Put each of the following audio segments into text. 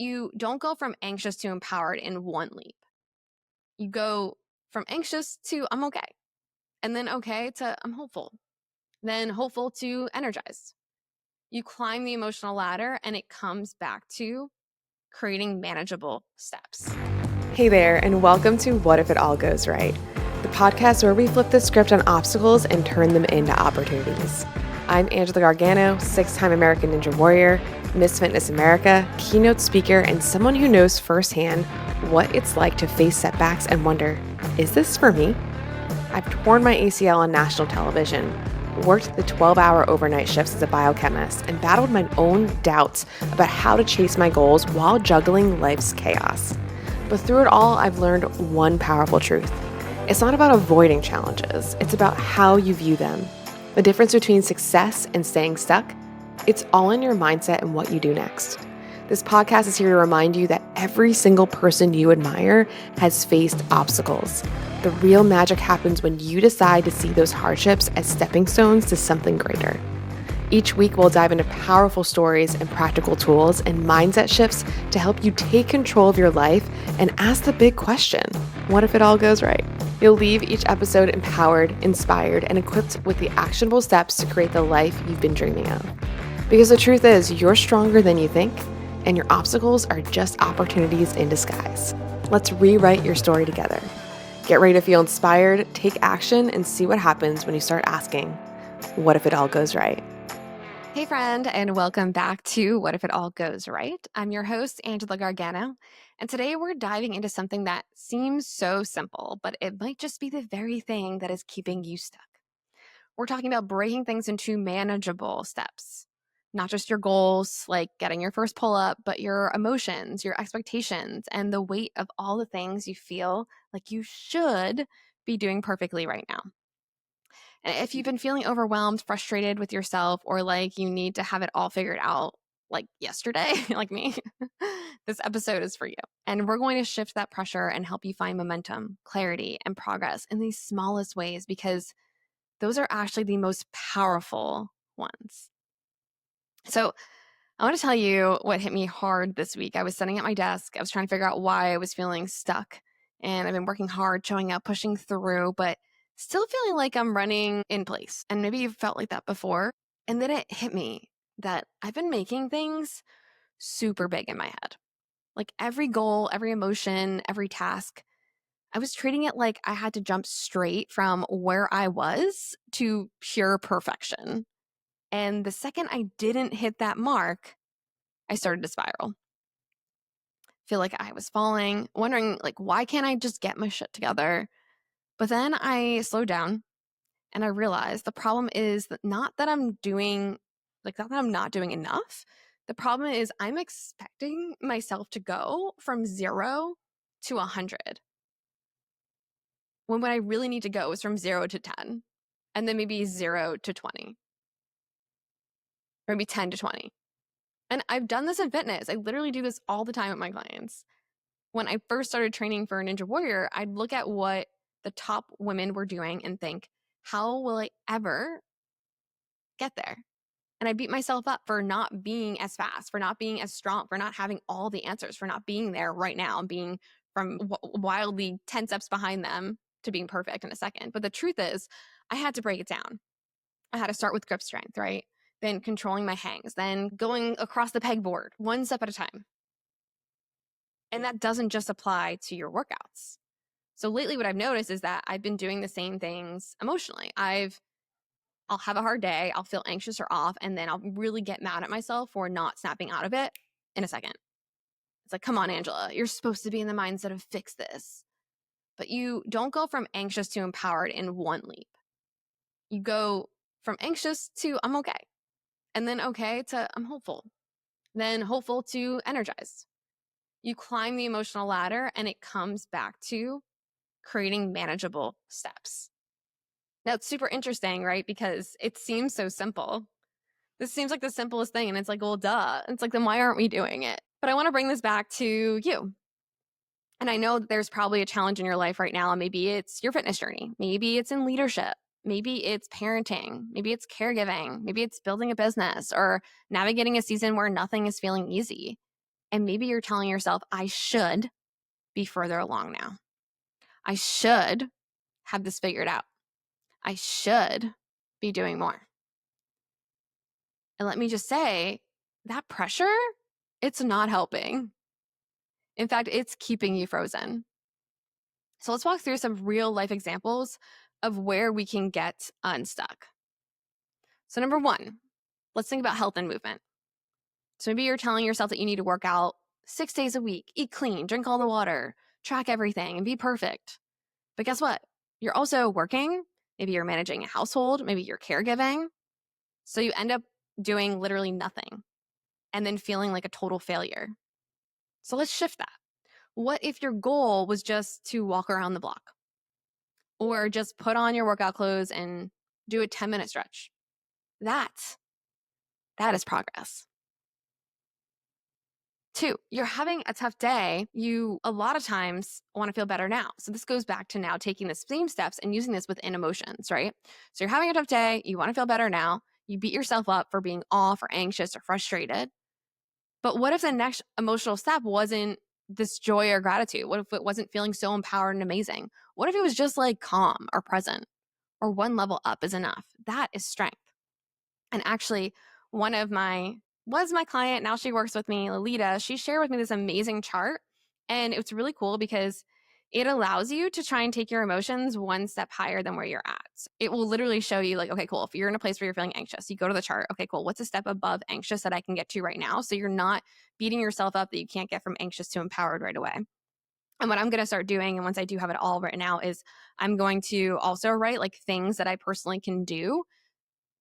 you don't go from anxious to empowered in one leap. You go from anxious to I'm okay, and then okay to I'm hopeful, then hopeful to energized. You climb the emotional ladder and it comes back to creating manageable steps. Hey there, and welcome to What If It All Goes Right, the podcast where we flip the script on obstacles and turn them into opportunities. I'm Angela Gargano, 6-time American Ninja Warrior, Miss Fitness America, keynote speaker, and someone who knows firsthand what it's like to face setbacks and wonder, is this for me? I've torn my ACL on national television, worked the 12-hour overnight shifts as a biochemist, and battled my own doubts about how to chase my goals while juggling life's chaos. But through it all, I've learned one powerful truth. It's not about avoiding challenges, it's about how you view them. The difference between success and staying stuck, it's all in your mindset and what you do next. This podcast is here to remind you that every single person you admire has faced obstacles. The real magic happens when you decide to see those hardships as stepping stones to something greater. Each week, we'll dive into powerful stories and practical tools and mindset shifts to help you take control of your life and ask the big question, what if it all goes right? You'll leave each episode empowered, inspired, and equipped with the actionable steps to create the life you've been dreaming of. Because the truth is, you're stronger than you think, and your obstacles are just opportunities in disguise. Let's rewrite your story together. Get ready to feel inspired, take action, and see what happens when you start asking, what if it all goes right? Hey, friend, and welcome back to What If It All Goes Right? I'm your host, Angela Gargano, and today we're diving into something that seems so simple, but it might just be the very thing that is keeping you stuck. We're talking about breaking things into manageable steps, not just your goals, like getting your first pull up, but your emotions, your expectations, and the weight of all the things you feel like you should be doing perfectly right now. And if you've been feeling overwhelmed, frustrated with yourself, or like you need to have it all figured out like yesterday, like me, this episode is for you. And we're going to shift that pressure and help you find momentum, clarity, and progress in these smallest ways because those are actually the most powerful ones. So, I want to tell you what hit me hard this week. I was sitting at my desk. I was trying to figure out why I was feeling stuck. And I've been working hard, showing up, pushing through, but still feeling like I'm running in place. And maybe you've felt like that before. And then it hit me that I've been making things super big in my head. Like every goal, every emotion, every task, I was treating it like I had to jump straight from where I was to pure perfection. And the second I didn't hit that mark, I started to spiral. Feel like I was falling, wondering like why can't I just get my shit together? But then I slowed down and I realized the problem is that not that I'm doing not that I'm not doing enough. The problem is I'm expecting myself to go from 0 to 100 when what I really need to go is from 0 to 10 and then maybe 0 to 20 or maybe 10 to 20. And I've done this in fitness. I literally do this all the time with my clients. When I first started training for a Ninja Warrior, I'd look at what the top women were doing and think, how will I ever get there? And I beat myself up for not being as fast, for not being as strong, for not having all the answers, for not being there right now and being from wildly 10 steps behind them to being perfect in a second. But the truth is, I had to break it down. I had to start with grip strength, right? Then controlling my hangs, then going across the pegboard one step at a time. And that doesn't just apply to your workouts. So lately what I've noticed is that I've been doing the same things emotionally. I'll have a hard day, I'll feel anxious or off, and then I'll really get mad at myself for not snapping out of it in a second. It's like, come on, Angela, you're supposed to be in the mindset of fix this. But you don't go from anxious to empowered in one leap. You go from anxious to I'm okay. And then okay to I'm hopeful. Then hopeful to energized. You climb the emotional ladder and it comes back to creating manageable steps. Now, it's super interesting, right? Because it seems so simple. This seems like the simplest thing. And it's like, well, duh. It's like, then why aren't we doing it? But I want to bring this back to you. And I know that there's probably a challenge in your life right now. And maybe it's your fitness journey. Maybe it's in leadership. Maybe it's parenting. Maybe it's caregiving. Maybe it's building a business or navigating a season where nothing is feeling easy. And maybe you're telling yourself, I should be further along now. I should have this figured out. I should be doing more. And let me just say, that pressure, it's not helping. In fact, it's keeping you frozen. So let's walk through some real life examples of where we can get unstuck. So, number one, let's think about health and movement. So maybe you're telling yourself that you need to work out 6 days a week, eat clean, drink all the water, track everything, and be perfect. But guess what? You're also working. Maybe you're managing a household. Maybe you're caregiving. So you end up doing literally nothing and then feeling like a total failure. So let's shift that. What if your goal was just to walk around the block or just put on your workout clothes and do a 10-minute stretch? That is progress. Two, you're having a tough day. You a lot of times want to feel better now. So this goes back to now taking the same steps and using this within emotions, right? So you're having a tough day. You want to feel better now. You beat yourself up for being off or anxious or frustrated. But what if the next emotional step wasn't this joy or gratitude? What if it wasn't feeling so empowered and amazing? What if it was just like calm or present or one level up is enough? That is strength. And actually, one of my was my client, now she works with me, Lolita, she shared with me this amazing chart. And it's really cool because it allows you to try and take your emotions one step higher than where you're at. It will literally show you, like, okay, cool. If you're in a place where you're feeling anxious, you go to the chart. Okay, cool. What's a step above anxious that I can get to right now? So you're not beating yourself up that you can't get from anxious to empowered right away. And what I'm going to start doing, and once I do have it all written out, is I'm going to also write like things that I personally can do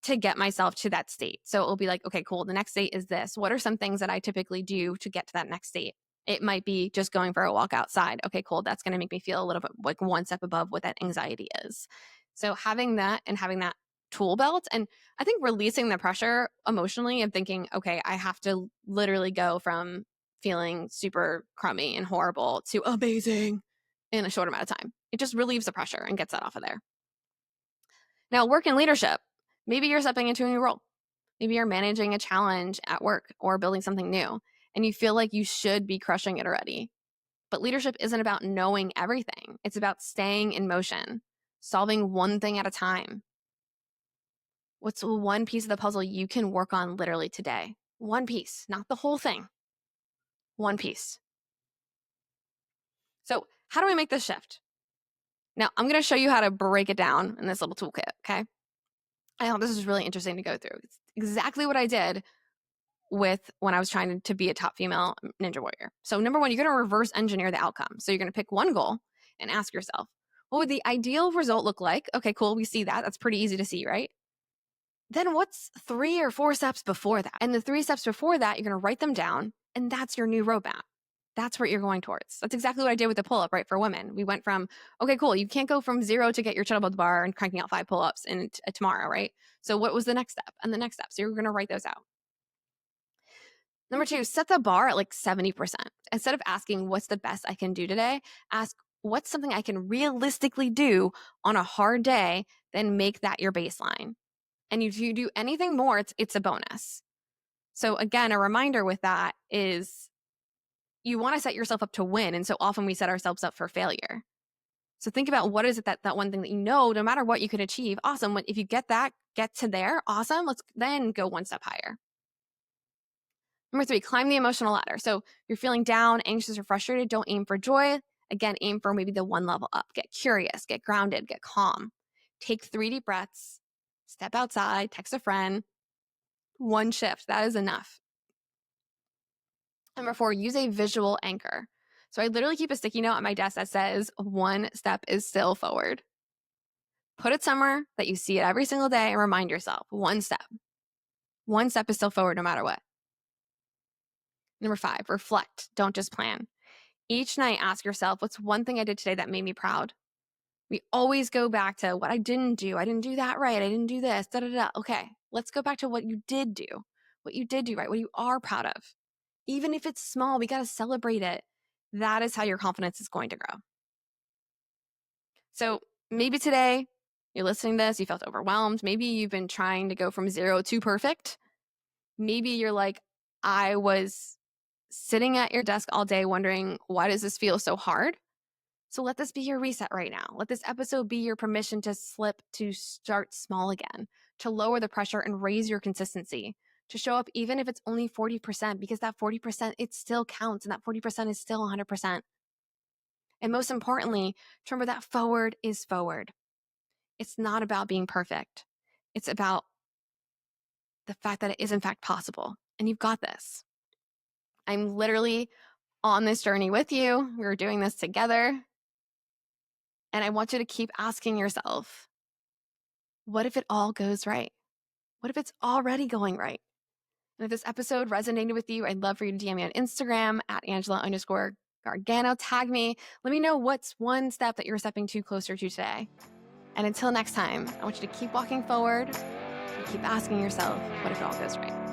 to get myself to that state. So it'll be like, okay, cool. The next state is this. What are some things that I typically do to get to that next state? It might be just going for a walk outside. Okay, cool. That's going to make me feel a little bit like one step above what that anxiety is. So having that and having that tool belt, and I think releasing the pressure emotionally of thinking, okay, I have to literally go from feeling super crummy and horrible to amazing in a short amount of time. It just relieves the pressure and gets that off of there. Now, work in leadership. Maybe you're stepping into a new role. Maybe you're managing a challenge at work or building something new, and you feel like you should be crushing it already. But leadership isn't about knowing everything. It's about staying in motion, solving one thing at a time. What's one piece of the puzzle you can work on literally today? One piece, not the whole thing. One piece. So how do we make this shift? Now, I'm going to show you how to break it down in this little toolkit, okay? I thought this was really interesting to go through. It's exactly what I did with when I was trying to be a top female ninja warrior. So number one, you're going to reverse engineer the outcome. So you're going to pick one goal and ask yourself, what would the ideal result look like? Okay, cool. We see that. That's pretty easy to see, right? Then what's 3 or 4 steps before that? And the 3 steps before that, you're going to write them down, and that's your new roadmap. That's what you're going towards. That's exactly what I did with the pull-up, right? For women, we went from, okay, cool. You can't go from 0 to get your chin above the bar and cranking out 5 pull-ups in tomorrow, right? So what was the next step and the next step? So you're going to write those out. Number 2, set the bar at like 70%. Instead of asking what's the best I can do today, ask what's something I can realistically do on a hard day, then make that your baseline. And if you do anything more, it's a bonus. So again, a reminder with that is you want to set yourself up to win. And so often we set ourselves up for failure. So think about what is it that one thing that you know, no matter what you can achieve. Awesome. If you get to there, awesome. Let's then go one step higher. Number 3, climb the emotional ladder. So if you're feeling down, anxious, or frustrated, don't aim for joy. Again, aim for maybe the one level up. Get curious, get grounded, get calm. Take 3 deep breaths, step outside, text a friend. One shift, that is enough. Number 4, use a visual anchor. So I literally keep a sticky note on my desk that says, one step is still forward. Put it somewhere that you see it every single day and remind yourself, one step. One step is still forward no matter what. Number 5, reflect, don't just plan. Each night, ask yourself, what's one thing I did today that made me proud? We always go back to what I didn't do. I didn't do that right. I didn't do this. Da, da, da. Okay, let's go back to what you did do. What you did do right. What you are proud of. Even if it's small, we got to celebrate it. That is how your confidence is going to grow. So maybe today you're listening to this, you felt overwhelmed. Maybe you've been trying to go from 0 to perfect. Maybe you're like, I was sitting at your desk all day wondering, why does this feel so hard? So let this be your reset right now. Let this episode be your permission to slip, to start small again, to lower the pressure and raise your consistency, to show up even if it's only 40%, because that 40%, it still counts, and that 40% is still 100%. And most importantly, to remember that forward is forward. It's not about being perfect. It's about the fact that it is in fact possible, and you've got this. I'm literally on this journey with you. We're doing this together. And I want you to keep asking yourself, what if it all goes right? What if it's already going right? And if this episode resonated with you, I'd love for you to DM me on Instagram at Angela_Gargano. Tag me. Let me know what's one step that you're stepping to closer to today. And until next time, I want you to keep walking forward and keep asking yourself, what if it all goes right?